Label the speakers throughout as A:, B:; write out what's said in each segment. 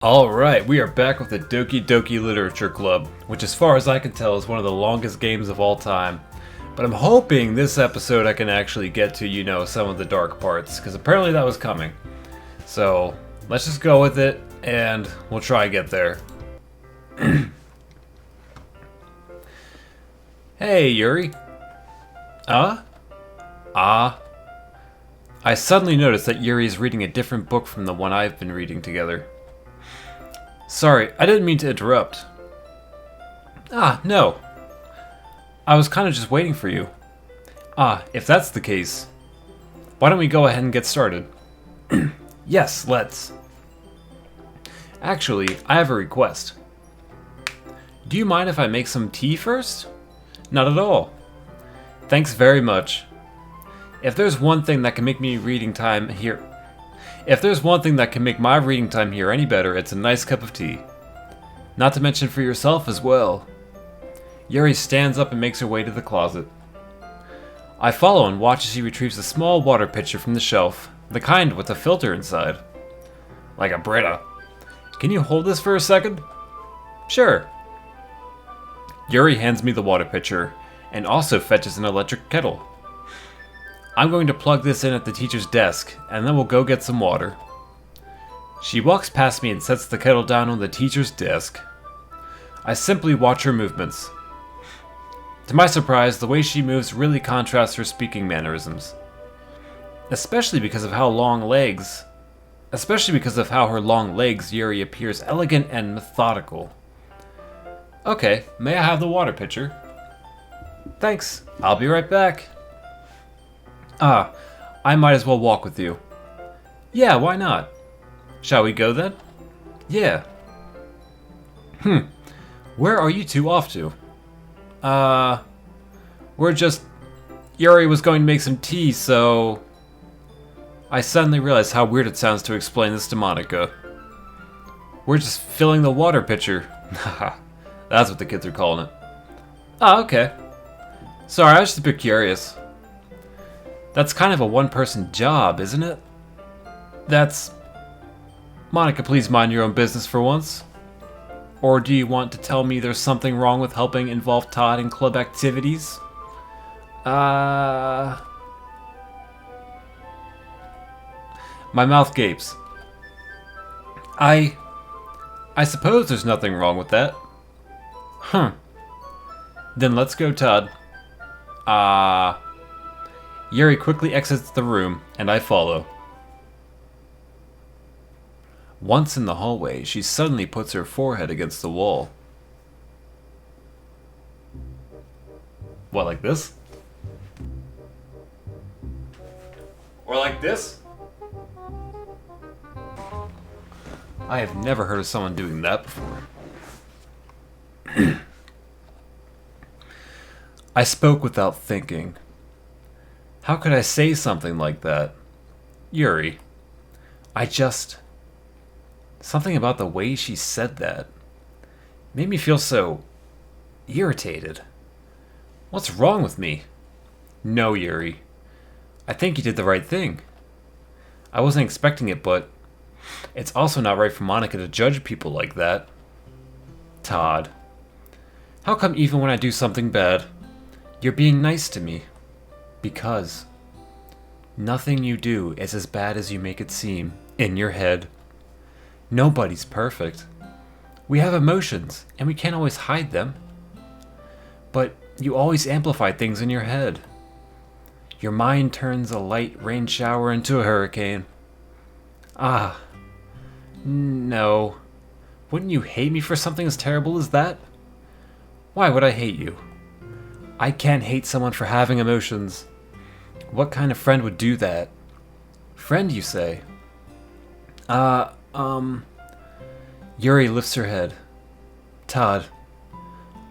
A: Alright, we are back with the Doki Doki Literature Club, which as far as I can tell is one of the longest games of all time. But I'm hoping this episode I can actually get to, some of the dark parts, because apparently that was coming. So, let's just go with it, and we'll try and get there. Hey, Yuri. I suddenly noticed that Yuri is reading a different book from the one I've been reading together. Sorry, I didn't mean to interrupt. No. I was kind of just waiting for you. If that's the case, why don't we go ahead and get started? Yes, let's. Actually, I have a request. Do you mind if I make some tea first? Not at all. Thanks very much. If there's one thing that can make my reading time here any better, it's a nice cup of tea. Not to mention for yourself as well. Yuri stands up and makes her way to the closet. I follow and watch as she retrieves a small water pitcher from the shelf, the kind with a filter inside. Like a Brita. Can you hold this for a second? Sure. Yuri hands me the water pitcher, and also fetches an electric kettle. I'm going to plug this in at the teacher's desk, and then we'll go get some water. She walks past me and sets the kettle down on the teacher's desk. I simply watch her movements. To my surprise, the way she moves really contrasts her speaking mannerisms. Especially because of how her long legs, Yuri appears elegant and methodical. Okay, may I have the water pitcher? Thanks, I'll be right back. I might as well walk with you. Yeah, why not? Shall we go then? Yeah. Where are you two off to? Yuri was going to make some tea, so... I suddenly realized how weird it sounds to explain this to Monica. We're just filling the water pitcher. That's what the kids are calling it. Okay. Sorry, I was just a bit curious. That's kind of a one-person job, isn't it? Monica, please mind your own business for once. Or do you want to tell me there's something wrong with helping involve Todd in club activities? My mouth gapes. I suppose there's nothing wrong with that. Then let's go, Todd. Yuri quickly exits the room, and I follow. Once in the hallway, she suddenly puts her forehead against the wall. What, like this? Or like this? I have never heard of someone doing that before. I spoke without thinking. How could I say something like that? Yuri, something about the way she said that made me feel so irritated. What's wrong with me? No, Yuri. I think you did the right thing. I wasn't expecting it, but it's also not right for Monica to judge people like that. Todd, how come even when I do something bad, you're being nice to me? Because nothing you do is as bad as you make it seem in your head. Nobody's perfect. We have emotions, and we can't always hide them. But you always amplify things in your head. Your mind turns a light rain shower into a hurricane. No. Wouldn't you hate me for something as terrible as that? Why would I hate you? I can't hate someone for having emotions. What kind of friend would do that? Friend, you say? Yuri lifts her head. Todd,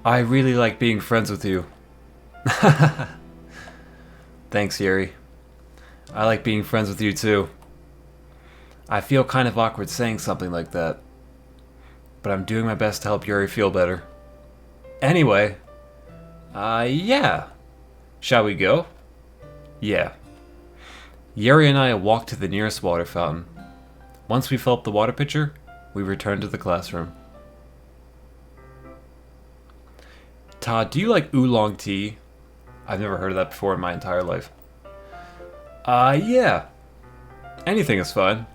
A: I really like being friends with you. Thanks, Yuri. I like being friends with you too. I feel kind of awkward saying something like that, but I'm doing my best to help Yuri feel better. Anyway, yeah. Shall we go? Yeah. Yuri and I walked to the nearest water fountain. Once we fill up the water pitcher, we return to the classroom. Todd, do you like oolong tea? I've never heard of that before in my entire life. Yeah. Anything is fine.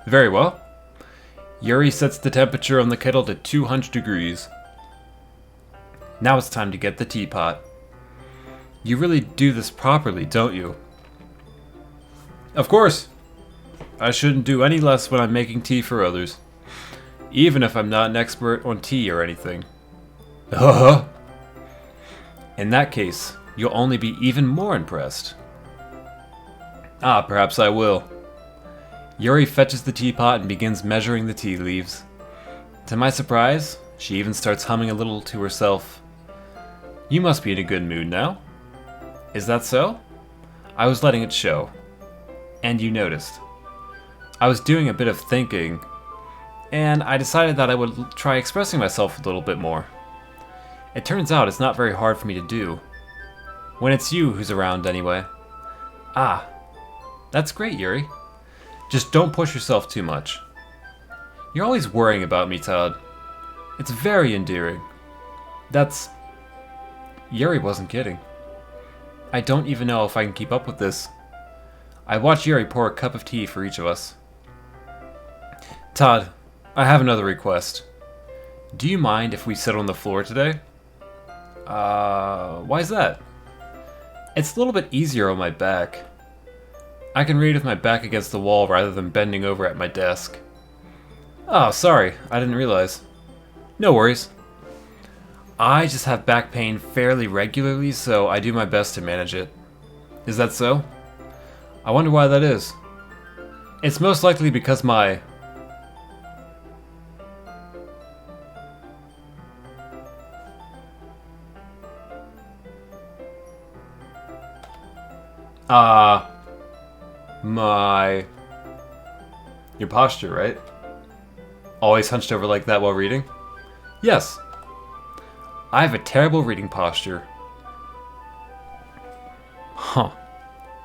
A: Very well. Yuri sets the temperature on the kettle to 200 degrees. Now it's time to get the teapot. You really do this properly, don't you? Of course. I shouldn't do any less when I'm making tea for others. Even if I'm not an expert on tea or anything. In that case, you'll only be even more impressed. Perhaps I will. Yuri fetches the teapot and begins measuring the tea leaves. To my surprise, she even starts humming a little to herself. You must be in a good mood now. Is that so? I was letting it show. And you noticed. I was doing a bit of thinking, and I decided that I would try expressing myself a little bit more. It turns out it's not very hard for me to do. When it's you who's around anyway. That's great, Yuri. Just don't push yourself too much. You're always worrying about me, Todd. It's very endearing. Yuri wasn't kidding. I don't even know if I can keep up with this. I watched Yuri pour a cup of tea for each of us. Todd, I have another request. Do you mind if we sit on the floor today? Why's that? It's a little bit easier on my back. I can read with my back against the wall rather than bending over at my desk. Oh, sorry, I didn't realize. No worries. I just have back pain fairly regularly, so I do my best to manage it. Is that so? I wonder why that is. It's most likely because my... Your posture, right? Always hunched over like that while reading? Yes. I have a terrible reading posture. Huh.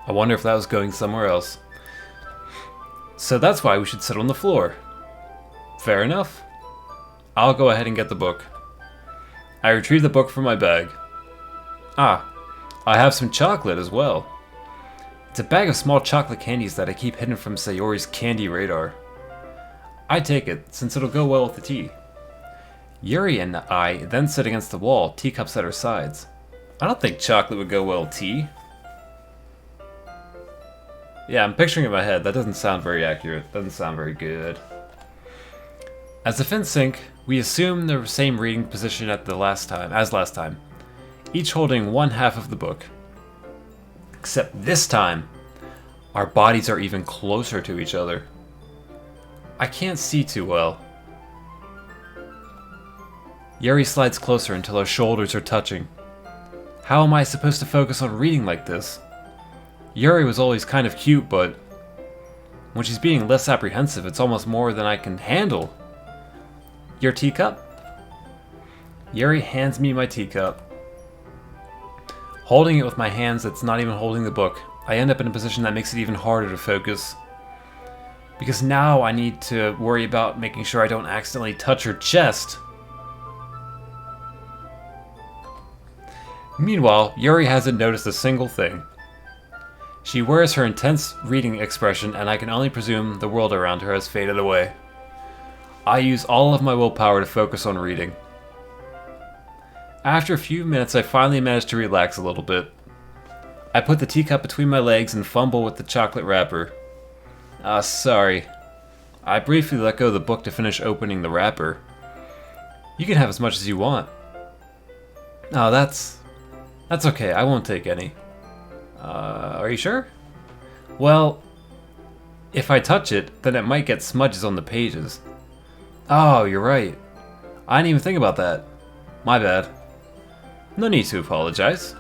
A: I wonder if that was going somewhere else. So that's why we should sit on the floor. Fair enough. I'll go ahead and get the book. I retrieve the book from my bag. I have some chocolate as well. It's a bag of small chocolate candies that I keep hidden from Sayori's candy radar. I take it, since it'll go well with the tea. Yuri and I then sit against the wall, teacups at our sides. I don't think chocolate would go well with tea. Yeah, I'm picturing it in my head. That doesn't sound very accurate. Doesn't sound very good. As the fins sink, we assume the same reading position as last time, each holding one half of the book. Except this time, our bodies are even closer to each other. I can't see too well. Yuri slides closer until our shoulders are touching. How am I supposed to focus on reading like this? Yuri was always kind of cute, but when she's being less apprehensive, it's almost more than I can handle. Your teacup? Yuri hands me my teacup. Holding it with my hands that's not even holding the book, I end up in a position that makes it even harder to focus. Because now I need to worry about making sure I don't accidentally touch her chest. Meanwhile, Yuri hasn't noticed a single thing. She wears her intense reading expression, and I can only presume the world around her has faded away. I use all of my willpower to focus on reading. After a few minutes, I finally manage to relax a little bit. I put the teacup between my legs and fumble with the chocolate wrapper. Sorry. I briefly let go of the book to finish opening the wrapper. You can have as much as you want. Oh, that's okay. I won't take any. Are you sure? Well, if I touch it, then it might get smudges on the pages. Oh, you're right. I didn't even think about that. My bad. No need to apologize.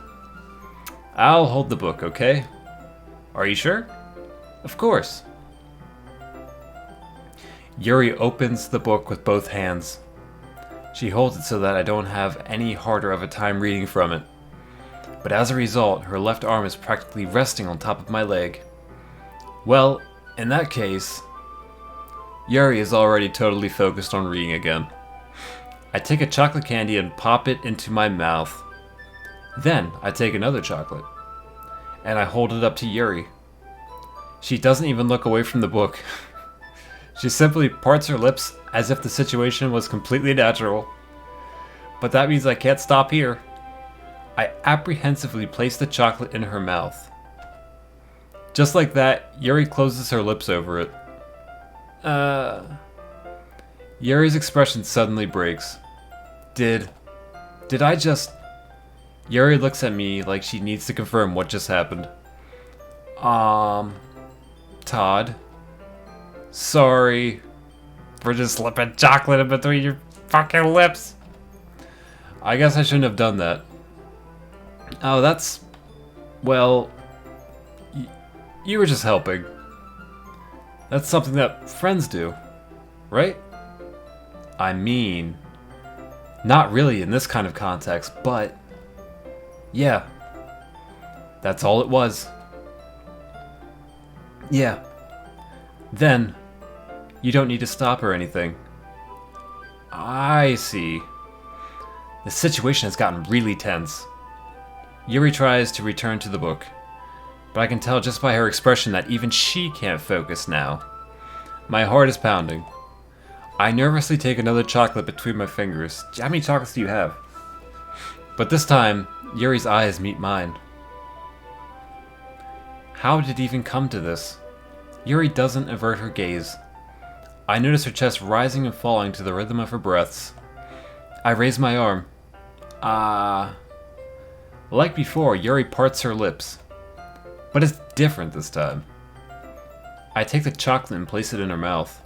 A: I'll hold the book, okay? Are you sure? Of course. Yuri opens the book with both hands. She holds it so that I don't have any harder of a time reading from it. But as a result, her left arm is practically resting on top of my leg. Well, In that case, Yuri is already totally focused on reading again. I take a chocolate candy and pop it into my mouth. Then I take another chocolate and I hold it up to Yuri. She doesn't even look away from the book. She simply parts her lips as if the situation was completely natural. But that means I can't stop here. I apprehensively place the chocolate in her mouth. Just like that, Yuri closes her lips over it. Yuri's expression suddenly breaks. Did I just... Yuri looks at me like she needs to confirm what just happened. Todd. Sorry for just slipping chocolate in between your fucking lips. I guess I shouldn't have done that. Oh, that's... Well... You were just helping. That's something that friends do, right? I mean... Not really in this kind of context, but... Yeah. That's all it was. Yeah. Then, you don't need to stop or anything. I see. The situation has gotten really tense. Yuri tries to return to the book, but I can tell just by her expression that even she can't focus now. My heart is pounding. I nervously take another chocolate between my fingers. How many chocolates do you have? But this time, Yuri's eyes meet mine. How did it even come to this? Yuri doesn't avert her gaze. I notice her chest rising and falling to the rhythm of her breaths. I raise my arm. Like before, Yuri parts her lips. But it's different this time. I take the chocolate and place it in her mouth.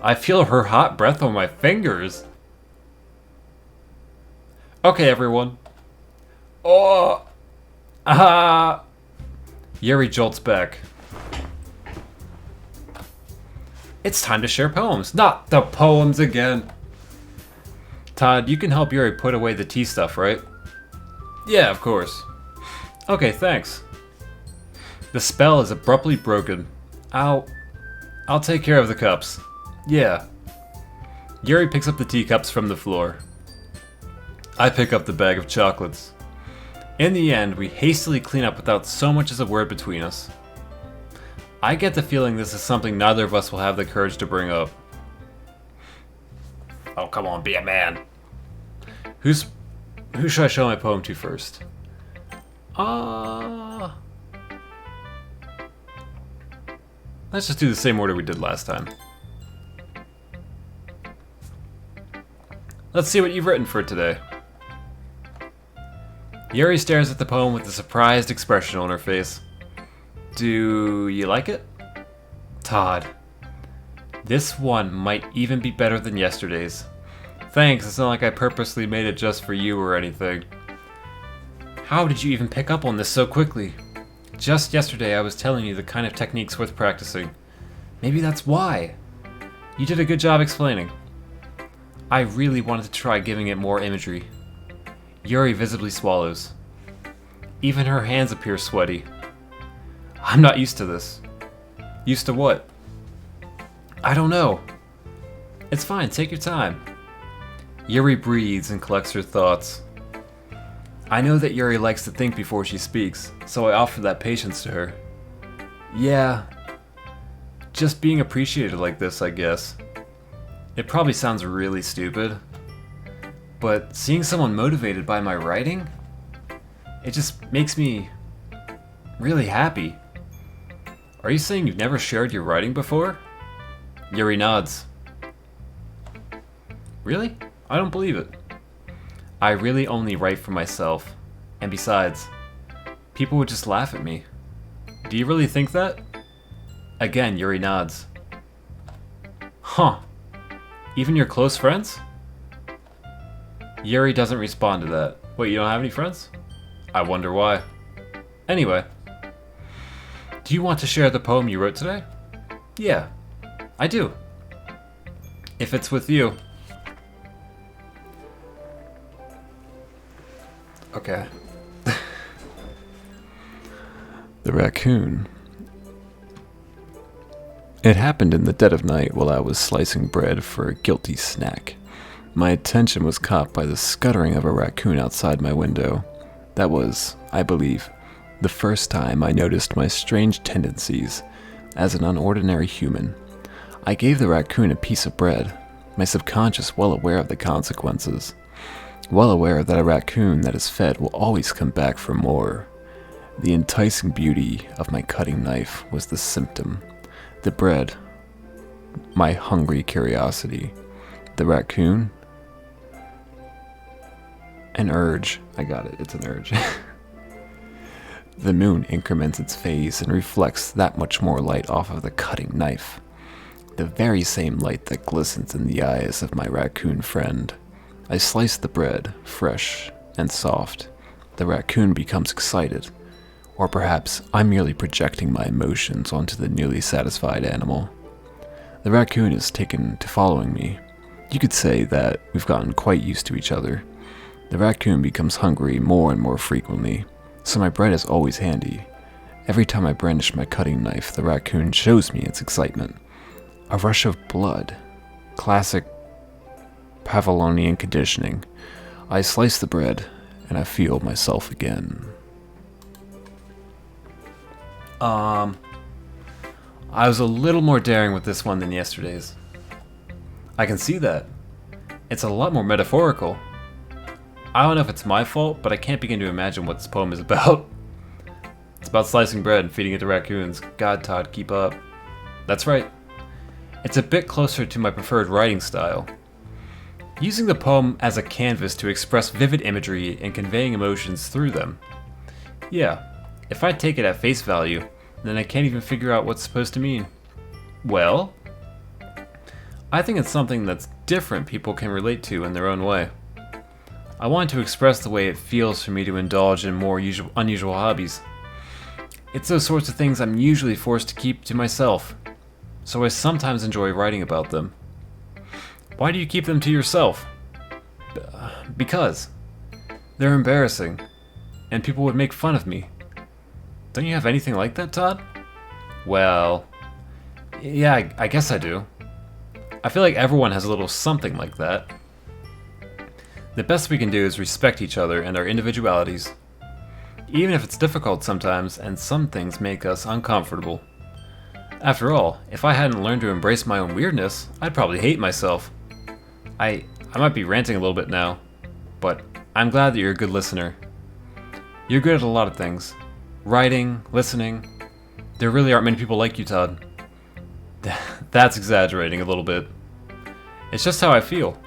A: I feel her hot breath on my fingers. Okay, everyone. Oh! Ah! Yuri jolts back. It's time to share poems. Not the poems again. Todd, you can help Yuri put away the tea stuff, right? Yeah, of course. Okay, thanks. The spell is abruptly broken. I'll take care of the cups. Yeah. Yuri picks up the teacups from the floor. I pick up the bag of chocolates. In the end, we hastily clean up without so much as a word between us. I get the feeling this is something neither of us will have the courage to bring up. Oh, come on, be a man. Who should I show my poem to first? Let's just do the same order we did last time. Let's see what you've written for today. Yuri stares at the poem with a surprised expression on her face. Do you like it? Todd. This one might even be better than yesterday's. Thanks, it's not like I purposely made it just for you or anything. How did you even pick up on this so quickly? Just yesterday I was telling you the kind of techniques worth practicing. Maybe that's why. You did a good job explaining. I really wanted to try giving it more imagery. Yuri visibly swallows. Even her hands appear sweaty. I'm not used to this. Used to what? I don't know. It's fine, take your time. Yuri breathes and collects her thoughts. I know that Yuri likes to think before she speaks, so I offer that patience to her. Yeah. Just being appreciated like this, I guess. It probably sounds really stupid, but seeing someone motivated by my writing, it just makes me really happy. Are you saying you've never shared your writing before? Yuri nods. Really? I don't believe it. I really only write for myself. And besides, people would just laugh at me. Do you really think that? Again, Yuri nods. Huh. Even your close friends? Yuri doesn't respond to that. Wait, you don't have any friends? I wonder why. Anyway. Do you want to share the poem you wrote today? Yeah, I do. If it's with you. Okay. The raccoon
B: It happened in the dead of night while I was slicing bread for a guilty snack. My attention was caught by the scuttering of a raccoon outside my window. That was, I believe, the first time I noticed my strange tendencies as an unordinary human. I gave the raccoon a piece of bread, my subconscious well aware of the consequences, well aware that a raccoon that is fed will always come back for more. The enticing beauty of my cutting knife was the symptom. The bread, my hungry curiosity. The raccoon, an urge. I got it, it's an urge. The moon increments its phase and reflects that much more light off of the cutting knife. The very same light that glistens in the eyes of my raccoon friend. I slice the bread, fresh and soft. The raccoon becomes excited. Or perhaps I'm merely projecting my emotions onto the newly satisfied animal. The raccoon is taken to following me. You could say that we've gotten quite used to each other. The raccoon becomes hungry more and more frequently, so my bread is always handy. Every time I brandish my cutting knife, the raccoon shows me its excitement. A rush of blood. Classic Pavlovian conditioning. I slice the bread, and I feel myself again.
A: I was a little more daring with this one than yesterday's. I can see that. It's a lot more metaphorical. I don't know if it's my fault, but I can't begin to imagine what this poem is about. It's about slicing bread and feeding it to raccoons. God, Todd, keep up. That's right. It's a bit closer to my preferred writing style. Using the poem as a canvas to express vivid imagery and conveying emotions through them. Yeah, if I take it at face value, then I can't even figure out what's supposed to mean. Well, I think it's something that's different people can relate to in their own way. I want to express the way it feels for me to indulge in more unusual hobbies. It's those sorts of things I'm usually forced to keep to myself, so I sometimes enjoy writing about them. Why do you keep them to yourself? Because they're embarrassing, and people would make fun of me. Don't you have anything like that, Todd? Well, yeah, I guess I do. I feel like everyone has a little something like that. The best we can do is respect each other and our individualities, even if it's difficult sometimes and some things make us uncomfortable. After all, if I hadn't learned to embrace my own weirdness, I'd probably hate myself. I might be ranting a little bit now, but I'm glad that you're a good listener. You're good at a lot of things. Writing, listening. There really aren't many people like you, Todd. That's exaggerating a little bit. It's just how I feel.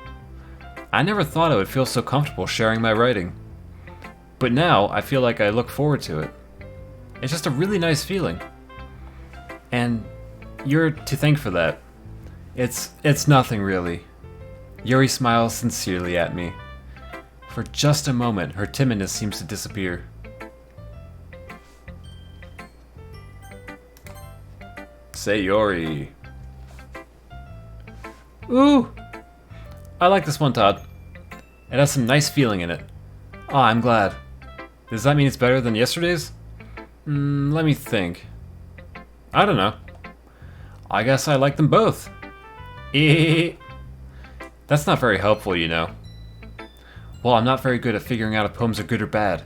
A: I never thought I would feel so comfortable sharing my writing. But now, I feel like I look forward to it. It's just a really nice feeling. And you're to thank for that. It's nothing really. Yuri smiles sincerely at me. For just a moment, her timidness seems to disappear. Sayori. Ooh! I like this one, Todd. It has some nice feeling in it. Ah, I'm glad. Does that mean it's better than yesterday's? Let me think. I don't know. I guess I like them both. That's not very helpful, you know. Well, I'm not very good at figuring out if poems are good or bad.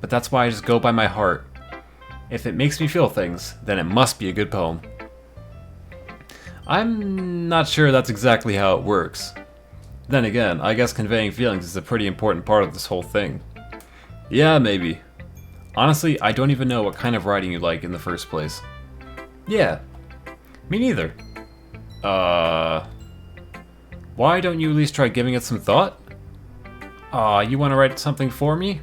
A: But that's why I just go by my heart. If it makes me feel things, then it must be a good poem. I'm not sure that's exactly how it works. Then again, I guess conveying feelings is a pretty important part of this whole thing. Yeah, maybe. Honestly, I don't even know what kind of writing you like in the first place. Yeah, me neither. Why don't you at least try giving it some thought? Aw, you want to write something for me?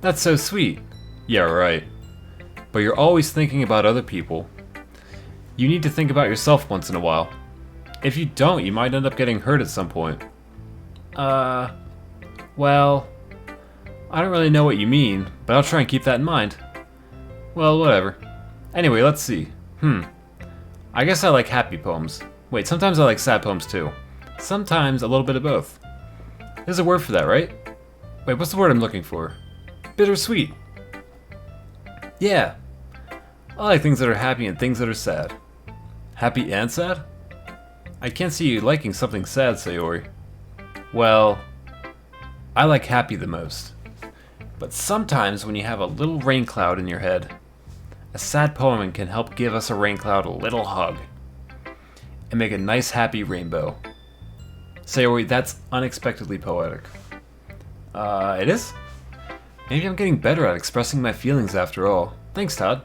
A: That's so sweet. Yeah, right. But you're always thinking about other people. You need to think about yourself once in a while. If you don't, you might end up getting hurt at some point. Well, I don't really know what you mean, but I'll try and keep that in mind. Well, whatever. Anyway, let's see. I guess I like happy poems. Wait, sometimes I like sad poems too. Sometimes a little bit of both. There's a word for that, right? Wait, what's the word I'm looking for? Bittersweet. Yeah. I like things that are happy and things that are sad. Happy and sad? I can't see you liking something sad, Sayori. Well, I like happy the most. But sometimes when you have a little rain cloud in your head, a sad poem can help give us a rain cloud a little hug and make a nice happy rainbow. Sayori, that's unexpectedly poetic. It is? Maybe I'm getting better at expressing my feelings after all. Thanks, Todd.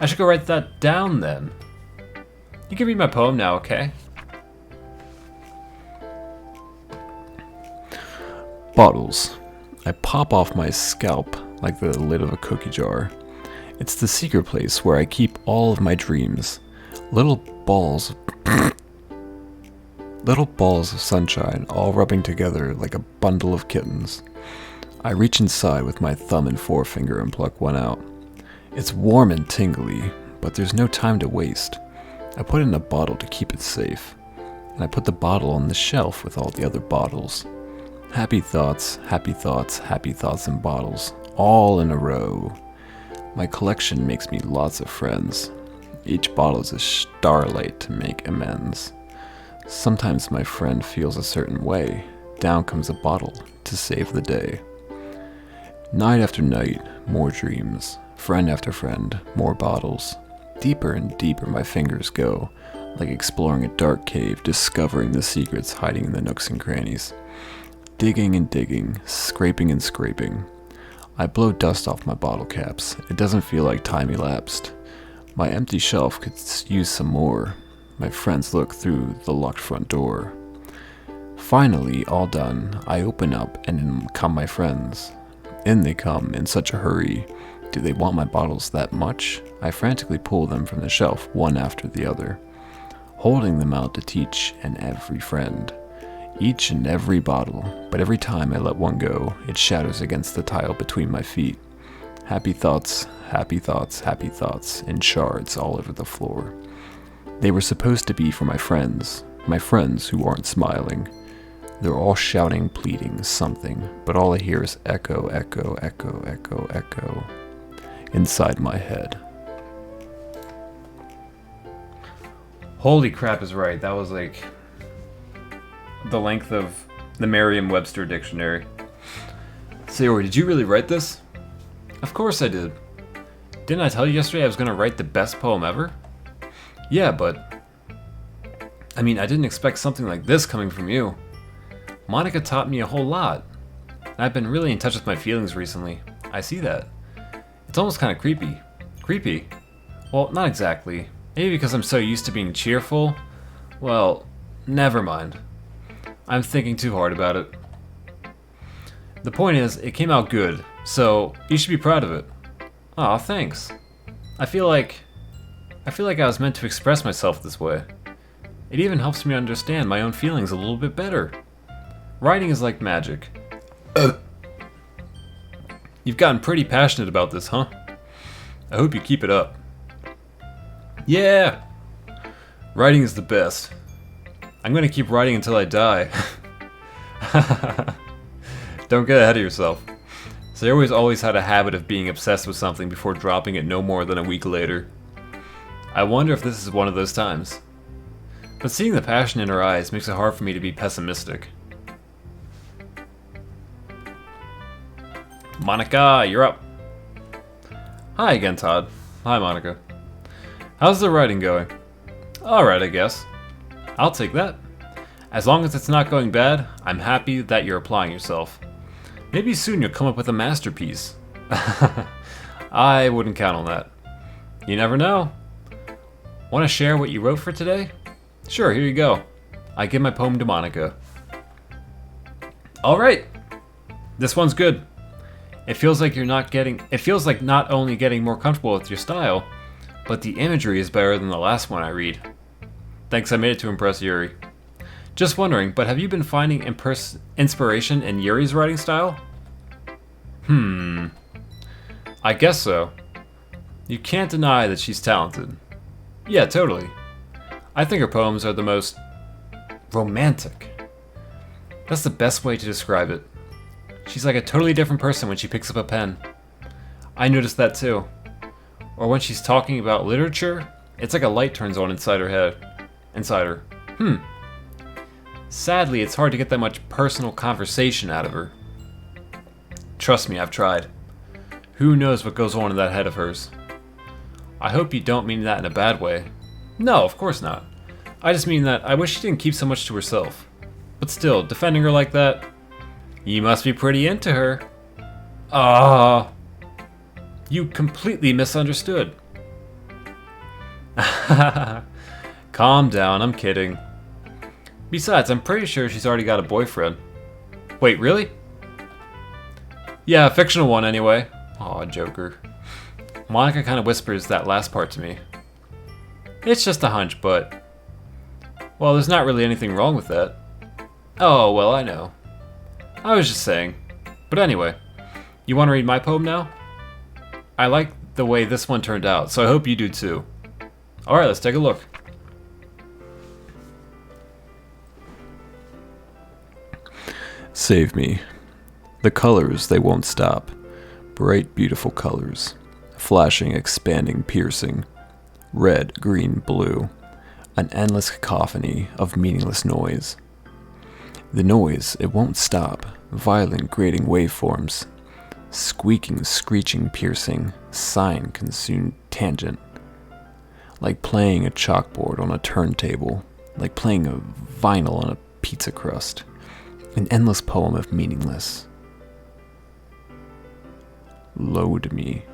A: I should go write that down then. You can read my poem now, okay?
B: Bottles. I pop off my scalp like the lid of a cookie jar. It's the secret place where I keep all of my dreams. Little balls of sunshine all rubbing together like a bundle of kittens. I reach inside with my thumb and forefinger and pluck one out. It's warm and tingly, but there's no time to waste. I put it in a bottle to keep it safe, and I put the bottle on the shelf with all the other bottles. Happy thoughts, happy thoughts, happy thoughts in bottles, all in a row. My collection makes me lots of friends. Each bottle is a starlight to make amends. Sometimes my friend feels a certain way. Down comes a bottle to save the day. Night after night, more dreams. Friend after friend, more bottles. Deeper and deeper my fingers go, like exploring a dark cave, discovering the secrets hiding in the nooks and crannies. Digging and digging, scraping and scraping. I blow dust off my bottle caps. It doesn't feel like time elapsed. My empty shelf could use some more. My friends look through the locked front door. Finally, all done, I open up and in come my friends. In they come in such a hurry. Do they want my bottles that much? I frantically pull them from the shelf, one after the other, holding them out to each and every friend. Each and every bottle, but every time I let one go, it shatters against the tile between my feet. Happy thoughts, happy thoughts, happy thoughts, in shards all over the floor. They were supposed to be for my friends who aren't smiling. They're all shouting, pleading, something, but all I hear is echo, echo, echo, echo, echo, inside my head.
A: Holy crap is right. That was like the length of the Merriam-Webster dictionary. Sayori, did you really write this? Of course I did. Didn't I tell you yesterday I was going to write the best poem ever? Yeah, but I mean, I didn't expect something like this coming from you. Monica taught me a whole lot. And I've been really in touch with my feelings recently. I see that. It's almost kind of creepy. Creepy? Well, not exactly. Maybe because I'm so used to being cheerful. Well, never mind. I'm thinking too hard about it. The point is, it came out good, so you should be proud of it. Aw, thanks. I feel like I was meant to express myself this way. It even helps me understand my own feelings a little bit better. Writing is like magic. You've gotten pretty passionate about this, huh? I hope you keep it up. Yeah! Writing is the best. I'm gonna keep writing until I die. Don't get ahead of yourself. Sayori's always had a habit of being obsessed with something before dropping it no more than a week later. I wonder if this is one of those times. But seeing the passion in her eyes makes it hard for me to be pessimistic. Monica, you're up. Hi again, Todd. Hi, Monica. How's the writing going? Alright, I guess. I'll take that. As long as it's not going bad, I'm happy that you're applying yourself. Maybe soon you'll come up with a masterpiece. I wouldn't count on that. You never know. Want to share what you wrote for today? Sure, here you go. I give my poem to Monica. Alright. This one's good. It feels like not only getting more comfortable with your style, but the imagery is better than the last one I read. Thanks, I made it to impress Yuri. Just wondering, but have you been finding inspiration in Yuri's writing style? I guess so. You can't deny that she's talented. Yeah, totally. I think her poems are the most romantic. That's the best way to describe it. She's like a totally different person when she picks up a pen. I noticed that too. Or when she's talking about literature, It's like a light turns on inside her head. Inside her. Sadly, it's hard to get that much personal conversation out of her. Trust me, I've tried. Who knows what goes on in that head of hers? I hope you don't mean that in a bad way. No, of course not. I just mean that I wish she didn't keep so much to herself. But still, defending her like that, you must be pretty into her. Ah, you completely misunderstood. Calm down, I'm kidding. Besides, I'm pretty sure she's already got a boyfriend. Wait, really? Yeah, a fictional one anyway. Aw, Joker. Monica kind of whispers that last part to me. It's just a hunch, but... well, there's not really anything wrong with that. Oh, well, I know. I was just saying. But anyway, you want to read my poem now? I like the way this one turned out, so I hope you do too. Alright, let's take a look.
B: Save me. The colors, they won't stop. Bright, beautiful colors. Flashing, expanding, piercing. Red, green, blue. An endless cacophony of meaningless noise. The noise, it won't stop. Violent, grating waveforms. Squeaking, screeching, piercing. Sighing, consumed, tangent. Like playing a chalkboard on a turntable. Like playing a vinyl on a pizza crust. An endless poem of meaningless. Load me.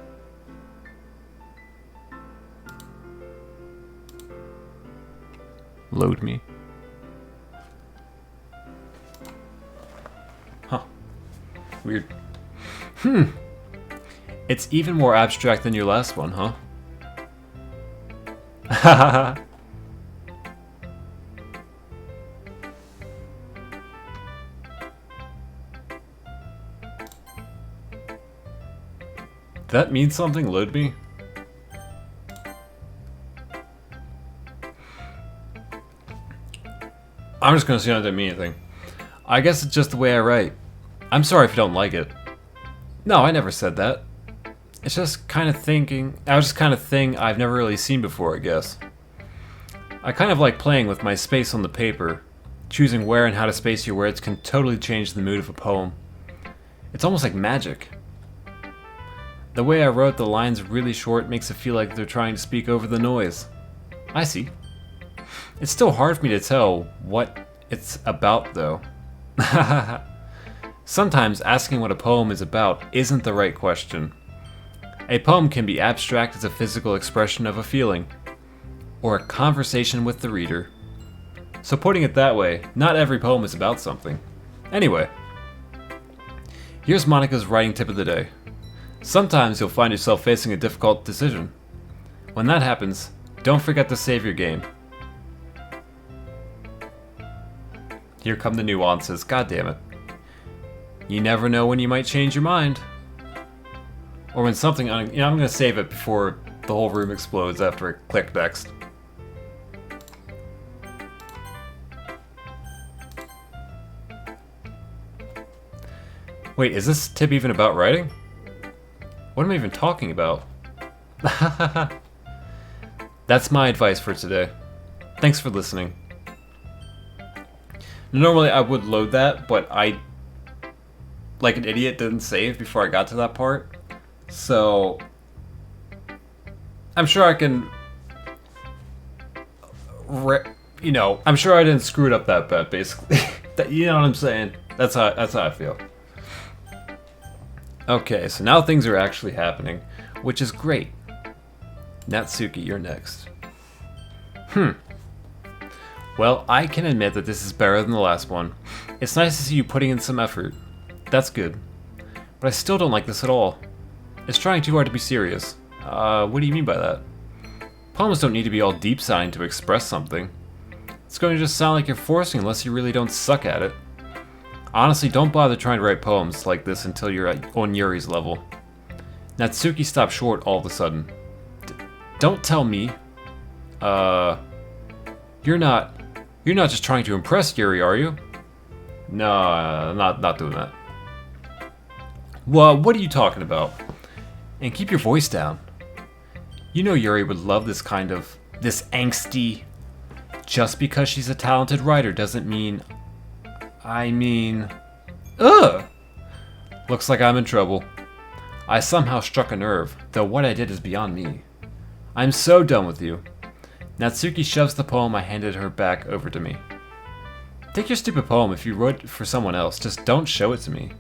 B: Load me.
A: Huh. Weird. It's even more abstract than your last one, huh? Hahaha. That means something, load me? I'm just gonna assume I didn't mean anything. I guess it's just the way I write. I'm sorry if you don't like it. No, I never said that. It's just kind of thinking. I was just kind of thing I've never really seen before, I guess. I kind of like playing with my space on the paper. Choosing where and how to space your words can totally change the mood of a poem. It's almost like magic. The way I wrote the lines really short makes it feel like they're trying to speak over the noise. I see. It's still hard for me to tell what it's about, though. Sometimes asking what a poem is about isn't the right question. A poem can be abstract as a physical expression of a feeling, or a conversation with the reader. So putting it that way, not every poem is about something. Anyway, here's Monica's writing tip of the day. Sometimes you'll find yourself facing a difficult decision. When that happens, don't forget to save your game. Here come the nuances, god damn it. You never know when you might change your mind. Or when something, I'm gonna save it before the whole room explodes after I click next. Wait, is this tip even about writing? What am I even talking about? That's my advice for today. Thanks for listening. Normally I would load that, but I, like an idiot, didn't save before I got to that part. So, I'm sure I can, I'm sure I didn't screw it up that bad, basically. You know what I'm saying? That's how I feel. Okay, so now things are actually happening, which is great. Natsuki, you're next. Well, I can admit that this is better than the last one. It's nice to see you putting in some effort. That's good. But I still don't like this at all. It's trying too hard to be serious. What do you mean by that? Poems don't need to be all deep sounding to express something. It's going to just sound like you're forcing unless you really don't suck at it. Honestly, don't bother trying to write poems like this until you're on Yuri's level. Natsuki stopped short all of a sudden. Don't tell me. You're not just trying to impress Yuri, are you? No, not doing that. Well, what are you talking about? And keep your voice down. You know Yuri would love this kind of This angsty. Just because she's a talented writer doesn't mean... Ugh! Looks like I'm in trouble. I somehow struck a nerve, though what I did is beyond me. I'm so done with you. Natsuki shoves the poem I handed her back over to me. Take your stupid poem if you wrote it for someone else, just don't show it to me.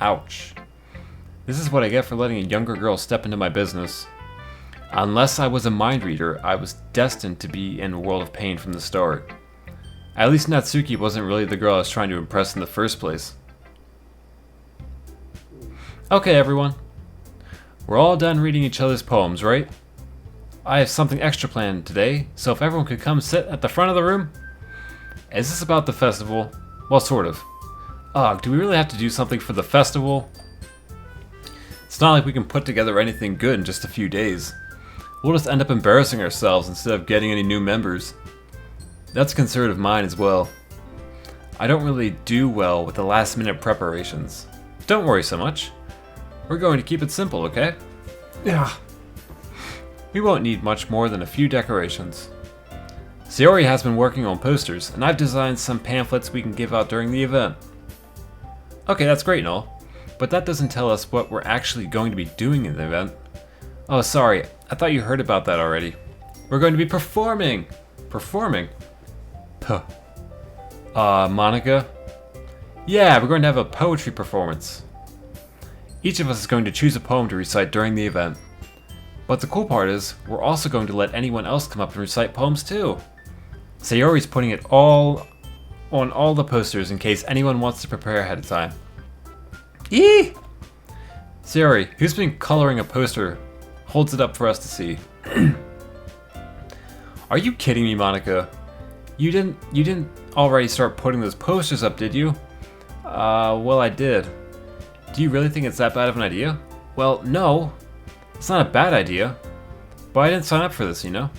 A: Ouch. This is what I get for letting a younger girl step into my business. Unless I was a mind reader, I was destined to be in a world of pain from the start. At least Natsuki wasn't really the girl I was trying to impress in the first place. Okay, everyone. We're all done reading each other's poems, right? I have something extra planned today, so if everyone could come sit at the front of the room? Is this about the festival? Well, sort of. Ugh, do we really have to do something for the festival? It's not like we can put together anything good in just a few days. We'll just end up embarrassing ourselves instead of getting any new members. That's a concern of mine as well. I don't really do well with the last minute preparations. Don't worry so much. We're going to keep it simple, okay? Yeah. We won't need much more than a few decorations. Sayori has been working on posters, and I've designed some pamphlets we can give out during the event. Okay, that's great and all, but that doesn't tell us what we're actually going to be doing in the event. Oh, sorry, I thought you heard about that already. We're going to be performing! Performing? Puh. Monica? Yeah, we're going to have a poetry performance. Each of us is going to choose a poem to recite during the event. But the cool part is, we're also going to let anyone else come up and recite poems too. Sayori's putting it all on all the posters in case anyone wants to prepare ahead of time. Eee! Sayori, who's been coloring a poster, holds it up for us to see. Are you kidding me, Monica? You didn't already start putting those posters up, did you? Well, I did. Do you really think it's that bad of an idea? Well, no. It's not a bad idea. But I didn't sign up for this, you know?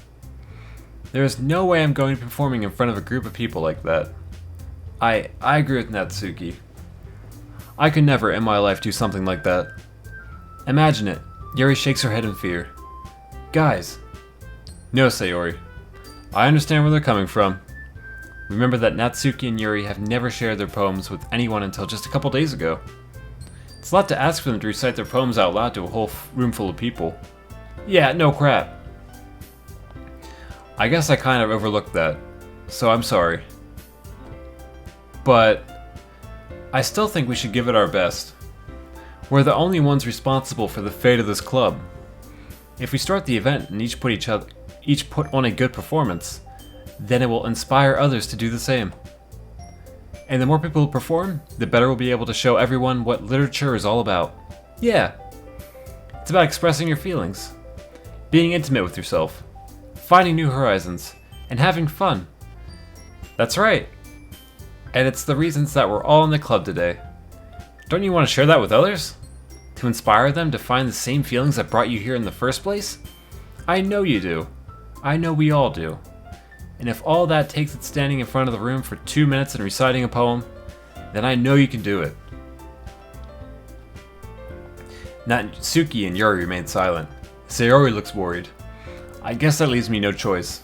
A: There is no way I'm going to be performing in front of a group of people like that. I agree with Natsuki. I could never in my life do something like that. Imagine it. Yuri shakes her head in fear. Guys. No, Sayori. I understand where they're coming from. Remember that Natsuki and Yuri have never shared their poems with anyone until just a couple days ago. It's a lot to ask for them to recite their poems out loud to a whole room full of people. Yeah, no crap. I guess I kind of overlooked that, so I'm sorry. But I still think we should give it our best. We're the only ones responsible for the fate of this club. If we start the event and each put on a good performance, then it will inspire others to do the same. And the more people who perform, the better we'll be able to show everyone what literature is all about. Yeah. It's about expressing your feelings, being intimate with yourself, finding new horizons, and having fun. That's right. And it's the reasons that we're all in the club today. Don't you want to share that with others? To inspire them to find the same feelings that brought you here in the first place? I know you do. I know we all do. And if all that takes is standing in front of the room for 2 minutes and reciting a poem, then I know you can do it. Natsuki and Yuri remain silent. Sayori looks worried. I guess that leaves me no choice.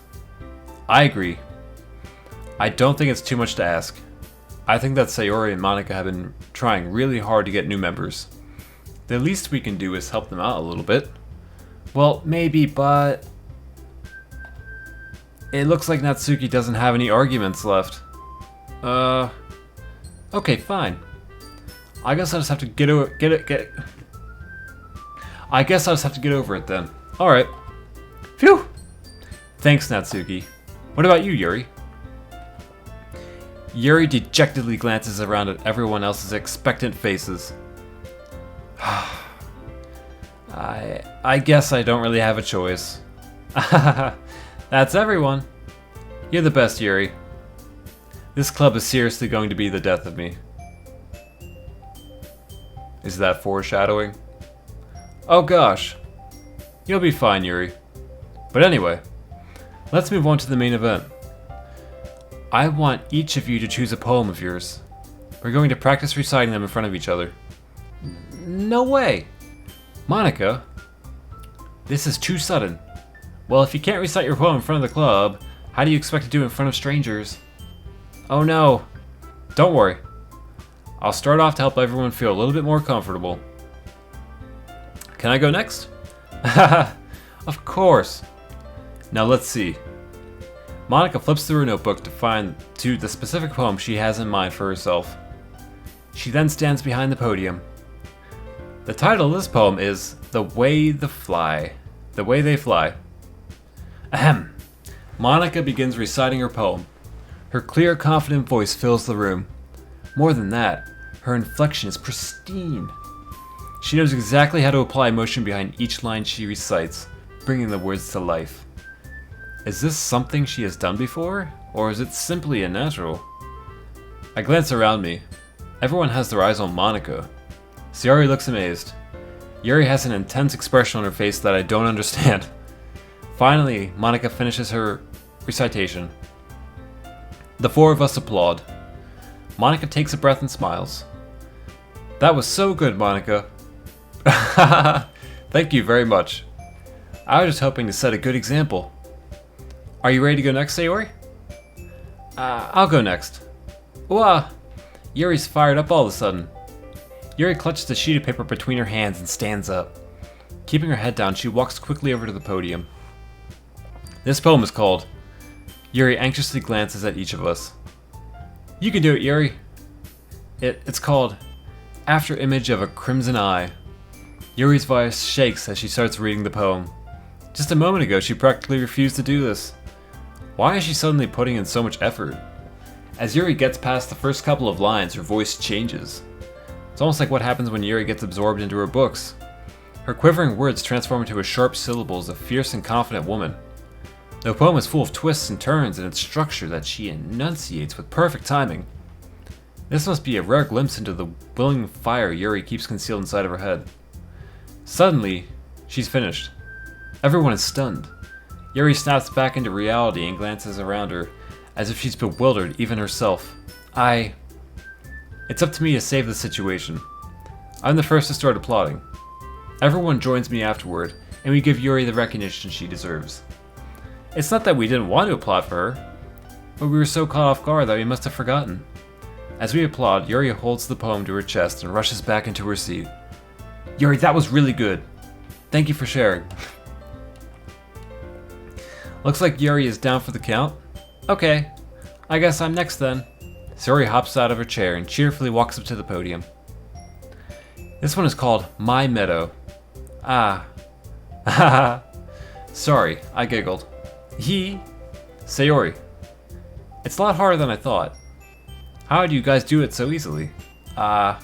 A: I agree. I don't think it's too much to ask. I think that Sayori and Monica have been trying really hard to get new members. The least we can do is help them out a little bit. Well, maybe, but... It looks like Natsuki doesn't have any arguments left. Okay, fine. I guess I'll just have to get over it then. Alright. Phew! Thanks, Natsuki. What about you, Yuri? Yuri dejectedly glances around at everyone else's expectant faces. I guess I don't really have a choice. That's everyone. You're the best, Yuri. This club is seriously going to be the death of me. Is that foreshadowing? Oh gosh. You'll be fine, Yuri. But anyway, let's move on to the main event. I want each of you to choose a poem of yours. We're going to practice reciting them in front of each other. No way! Monica, this is too sudden. Well, if you can't recite your poem in front of the club, how do you expect to do it in front of strangers? Oh no. Don't worry. I'll start off to help everyone feel a little bit more comfortable. Can I go next? Of course. Now let's see. Monica flips through her notebook to find the specific poem she has in mind for herself. She then stands behind the podium. The title of this poem is The Way They Fly. Ahem. Monica begins reciting her poem. Her clear, confident voice fills the room. More than that, her inflection is pristine. She knows exactly how to apply emotion behind each line she recites, bringing the words to life. Is this something she has done before, or is it simply a natural? I glance around me. Everyone has their eyes on Monica. Sayori looks amazed. Yuri has an intense expression on her face that I don't understand. Finally, Monica finishes her recitation. The four of us applaud. Monica takes a breath and smiles. That was so good, Monica. Thank you very much. I was just hoping to set a good example. Are you ready to go next, Sayori? I'll go next. Wah! Yuri's fired up all of a sudden. Yuri clutches a sheet of paper between her hands and stands up. Keeping her head down, she walks quickly over to the podium. This poem is called... Yuri anxiously glances at each of us. You can do it, Yuri. It's called After Image of a Crimson Eye. Yuri's voice shakes as she starts reading the poem. Just a moment ago, she practically refused to do this. Why is she suddenly putting in so much effort? As Yuri gets past the first couple of lines, her voice changes. It's almost like what happens when Yuri gets absorbed into her books. Her quivering words transform into a sharp syllables of fierce and confident woman. The poem is full of twists and turns in its structure that she enunciates with perfect timing. This must be a rare glimpse into the willing fire Yuri keeps concealed inside of her head. Suddenly, she's finished. Everyone is stunned. Yuri snaps back into reality and glances around her, as if she's bewildered, even herself. It's up to me to save the situation. I'm the first to start applauding. Everyone joins me afterward, and we give Yuri the recognition she deserves. It's not that we didn't want to applaud for her, but we were so caught off guard that we must have forgotten. As we applaud, Yuri holds the poem to her chest and rushes back into her seat. Yuri, that was really good. Thank you for sharing. Looks like Yuri is down for the count. Okay, I guess I'm next then. Sayori hops out of her chair and cheerfully walks up to the podium. This one is called My Meadow. Sorry, I giggled. Sayori. It's a lot harder than I thought. How do you guys do it so easily? Try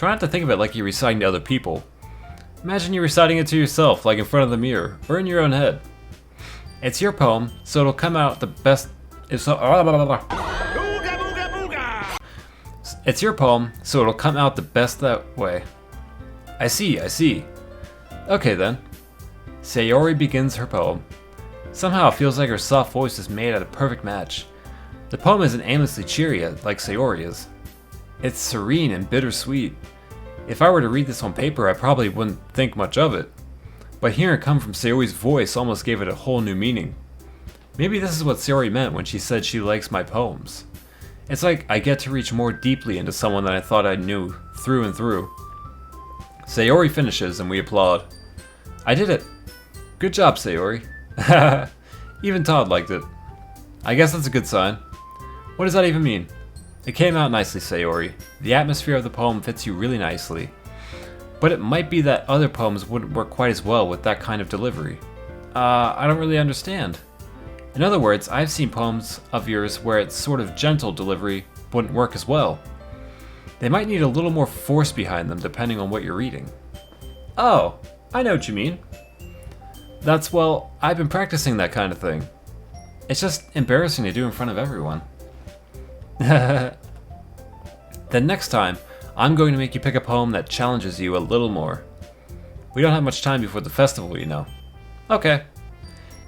A: not to think of it like you're reciting to other people. Imagine you're reciting it to yourself, like in front of the mirror, or in your own head. It's your poem, so it'll come out the best... It's your poem, so it'll come out the best that way. I see. Okay then. Sayori begins her poem. Somehow it feels like her soft voice is made at a perfect match. The poem isn't aimlessly cheery like Sayori is. It's serene and bittersweet. If I were to read this on paper, I probably wouldn't think much of it. But hearing it come from Sayori's voice almost gave it a whole new meaning. Maybe this is what Sayori meant when she said she likes my poems. It's like I get to reach more deeply into someone than I thought I knew, through and through. Sayori finishes and we applaud. I did it. Good job, Sayori. Even Todd liked it. I guess that's a good sign. What does that even mean? It came out nicely, Sayori. The atmosphere of the poem fits you really nicely. But it might be that other poems wouldn't work quite as well with that kind of delivery. I don't really understand. In other words, I've seen poems of yours where its sort of gentle delivery wouldn't work as well. They might need a little more force behind them depending on what you're reading. Oh, I know what you mean. Well, I've been practicing that kind of thing. It's just embarrassing to do in front of everyone. Then next time, I'm going to make you pick a poem that challenges you a little more. We don't have much time before the festival, you know. Okay.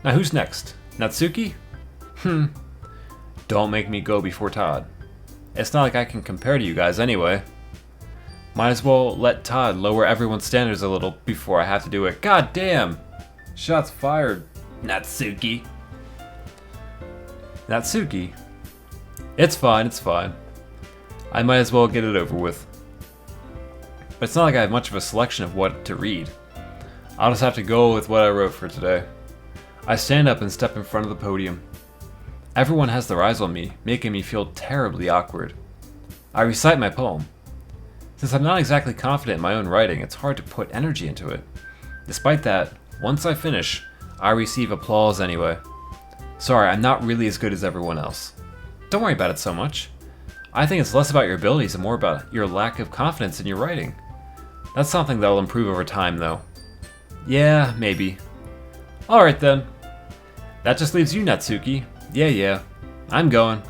A: Now who's next? Natsuki? Don't make me go before Todd. It's not like I can compare to you guys anyway. Might as well let Todd lower everyone's standards a little before I have to do it. God damn! Shots fired. Natsuki. Natsuki? It's fine, it's fine. I might as well get it over with. But it's not like I have much of a selection of what to read. I'll just have to go with what I wrote for today. I stand up and step in front of the podium. Everyone has their eyes on me, making me feel terribly awkward. I recite my poem. Since I'm not exactly confident in my own writing, it's hard to put energy into it. Despite that, once I finish, I receive applause anyway. Sorry, I'm not really as good as everyone else. Don't worry about it so much. I think it's less about your abilities and more about your lack of confidence in your writing. That's something that'll improve over time, though. Yeah, maybe. Alright then. That just leaves you, Natsuki. Yeah, I'm going.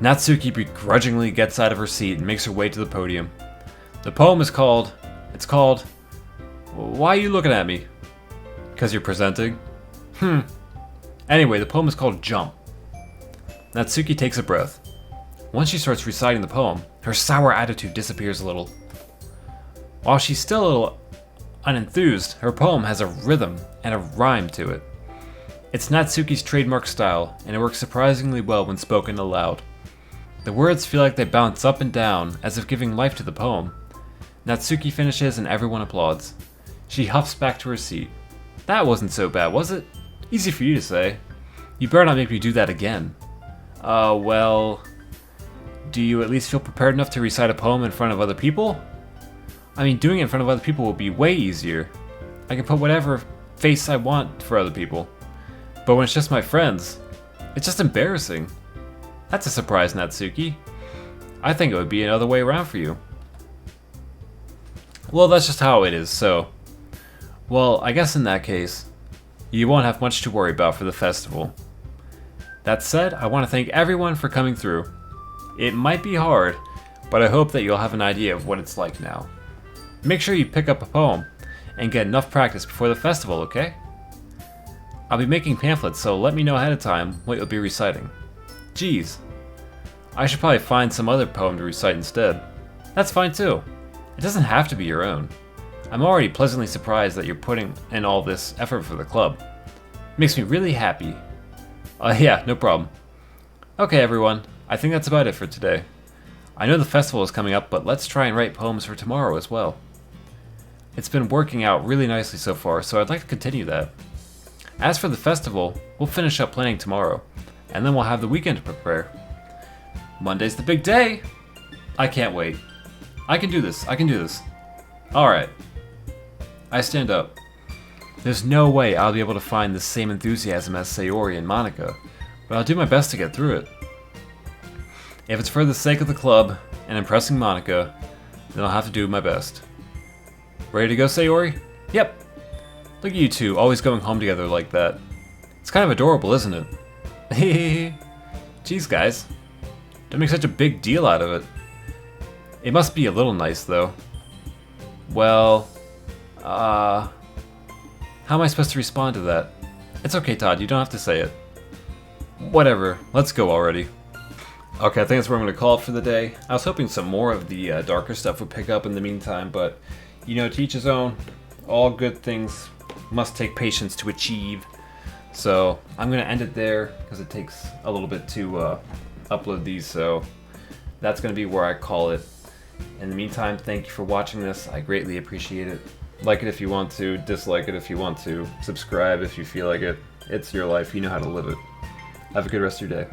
A: Natsuki begrudgingly gets out of her seat and makes her way to the podium. The poem is called... Why are you looking at me? Because you're presenting? Anyway, the poem is called Jump. Natsuki takes a breath. Once she starts reciting the poem, her sour attitude disappears a little. While she's still a little unenthused, her poem has a rhythm and a rhyme to it. It's Natsuki's trademark style, and it works surprisingly well when spoken aloud. The words feel like they bounce up and down, as if giving life to the poem. Natsuki finishes and everyone applauds. She huffs back to her seat. That wasn't so bad, was it? Easy for you to say. You better not make me do that again. Well... Do you at least feel prepared enough to recite a poem in front of other people? I mean, doing it in front of other people will be way easier. I can put whatever face I want for other people. But when it's just my friends, it's just embarrassing. That's a surprise, Natsuki. I think it would be another way around for you. Well, that's just how it is, so... Well, I guess in that case, you won't have much to worry about for the festival. That said, I want to thank everyone for coming through. It might be hard, but I hope that you'll have an idea of what it's like now. Make sure you pick up a poem and get enough practice before the festival, okay? I'll be making pamphlets, so let me know ahead of time what you'll be reciting. Geez, I should probably find some other poem to recite instead. That's fine too. It doesn't have to be your own. I'm already pleasantly surprised that you're putting in all this effort for the club. It makes me really happy. Yeah, no problem. Okay everyone, I think that's about it for today. I know the festival is coming up, but let's try and write poems for tomorrow as well. It's been working out really nicely so far, so I'd like to continue that. As for the festival, we'll finish up planning tomorrow, and then we'll have the weekend to prepare. Monday's the big day! I can't wait. I can do this. Alright. I stand up. There's no way I'll be able to find the same enthusiasm as Sayori and Monica, but I'll do my best to get through it. If it's for the sake of the club and impressing Monica, then I'll have to do my best. Ready to go, Sayori? Yep. Look at you two, always going home together like that. It's kind of adorable, isn't it? Hehehe. Jeez, guys. Don't make such a big deal out of it. It must be a little nice, though. Well, how am I supposed to respond to that? It's okay, Todd, you don't have to say it. Whatever, let's go already. Okay, I think that's where I'm going to call it for the day. I was hoping some more of the darker stuff would pick up in the meantime, but, you know, to each his own. All good things must take patience to achieve. So, I'm going to end it there, because it takes a little bit to upload these, so that's going to be where I call it. In the meantime, thank you for watching this. I greatly appreciate it. Like it if you want to, dislike it if you want to, subscribe if you feel like it. It's your life, you know how to live it. Have a good rest of your day.